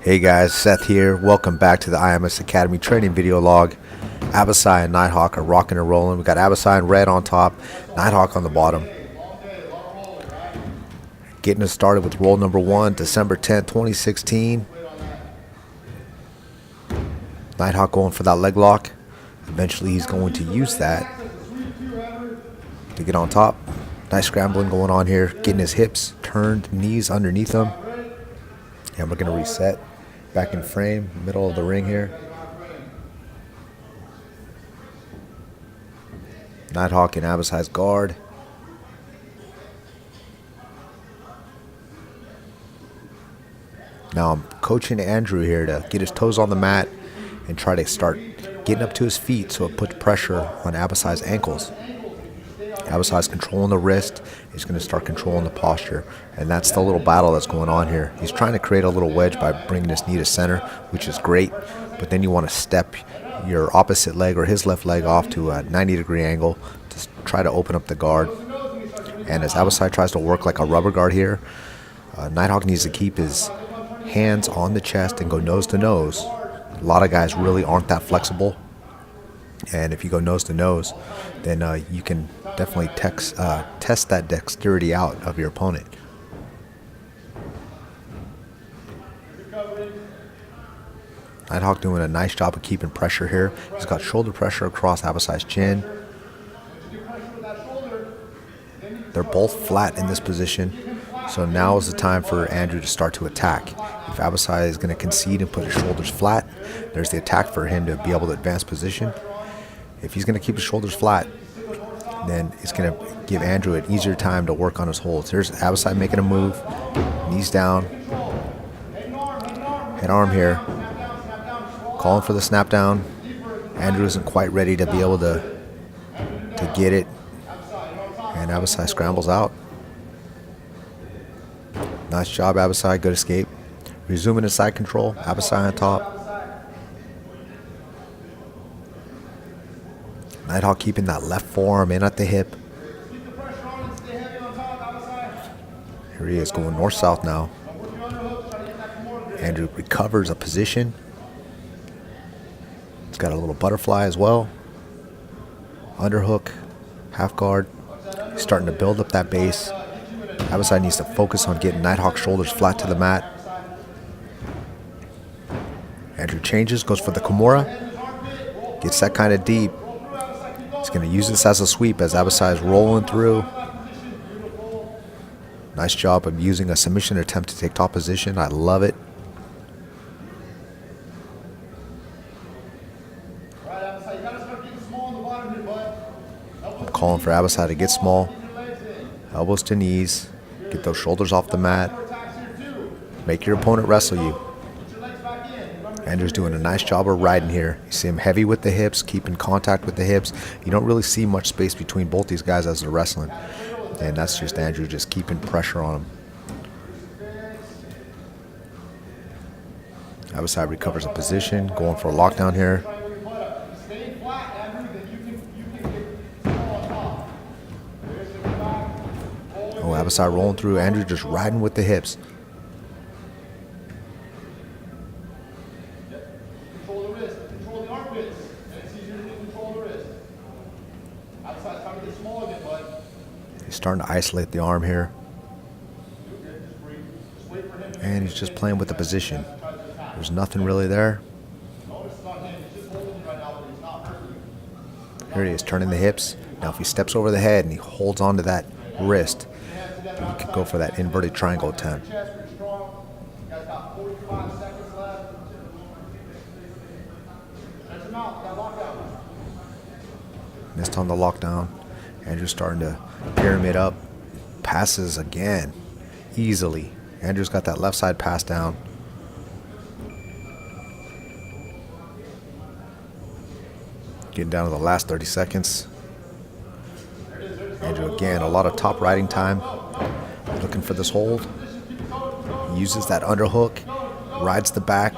Hey guys, Seth here. Welcome back to the IMS Academy training video log. Abisai and Nighthawk are rocking and rolling. We got Abisai in red on top, Nighthawk on the bottom. Getting us started with roll number 1, December 10th, 2016. Nighthawk going for that leg lock. Eventually he's going to use that to get on top. Nice scrambling going on here. Getting his hips turned, knees underneath him. And we're going to reset. Back in frame, middle of the ring here. Nighthawk in Abisai's guard. Now I'm coaching Andrew here to get his toes on the mat and try to start getting up to his feet so it puts pressure on Abisai's ankles. Abisai's controlling the wrist. He's going to start controlling the posture. And that's the little battle that's going on here. He's trying to create a little wedge by bringing his knee to center, which is great. But then you want to step your opposite leg or his left leg off to a 90-degree angle to try to open up the guard. And as Abisai tries to work like a rubber guard here, Nighthawk needs to keep his hands on the chest and go nose to nose. A lot of guys really aren't that flexible. And if you go nose to nose, then you can definitely test that dexterity out of your opponent. Nighthawk doing a nice job of keeping pressure here. He's got shoulder pressure across Abisai's chin. They're both flat in this position. So now is the time for Andrew to start to attack. If Abisai is going to concede and put his shoulders flat, there's the attack for him to be able to advance position. If he's going to keep his shoulders flat, then it's going to give Andrew an easier time to work on his holds. Here's Abisai making a move. Knees down. Head arm here. Calling for the snap down. Andrew isn't quite ready to be able to get it. And Abisai scrambles out. Nice job, Abisai. Good escape. Resuming his side control. Abisai on top. Nighthawk keeping that left forearm in at the hip. Here he is going north-south now. Andrew recovers a position. He's got a little butterfly as well. Underhook, half guard. He's starting to build up that base. Abisai needs to focus on getting Nighthawk's shoulders flat to the mat. Andrew changes, goes for the Kimura. Gets that kind of deep. He's going to use this as a sweep as Abisai is rolling through. Nice job of using a submission attempt to take top position. I love it. I'm calling for Abisai to get small. Elbows to knees. Get those shoulders off the mat. Make your opponent wrestle you. Andrew's doing a nice job of riding here. You see him heavy with the hips, keeping contact with the hips. You don't really see much space between both these guys as they're wrestling. And that's just Andrew just keeping pressure on him. Abisai recovers a position, going for a lockdown here. Oh, Abisai rolling through. Andrew just riding with the hips. He's starting to isolate the arm here. And he's just playing with the position. There's nothing really there. Here he is, turning the hips. Now if he steps over the head and he holds onto that wrist, then he could go for that inverted triangle attempt. Missed on the lockdown. Andrew's starting to pyramid up. Passes again. Easily. Andrew's got that left side pass down. Getting down to the last 30 seconds. Andrew again, a lot of top riding time. Looking for this hold. He uses that underhook. Rides the back.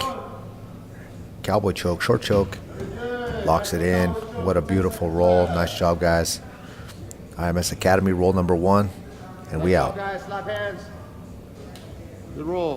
Cowboy choke, short choke. Locks it in. What a beautiful roll. Nice job, guys. IMS Academy roll number 1, and we out. Guys, slap hands. Good roll.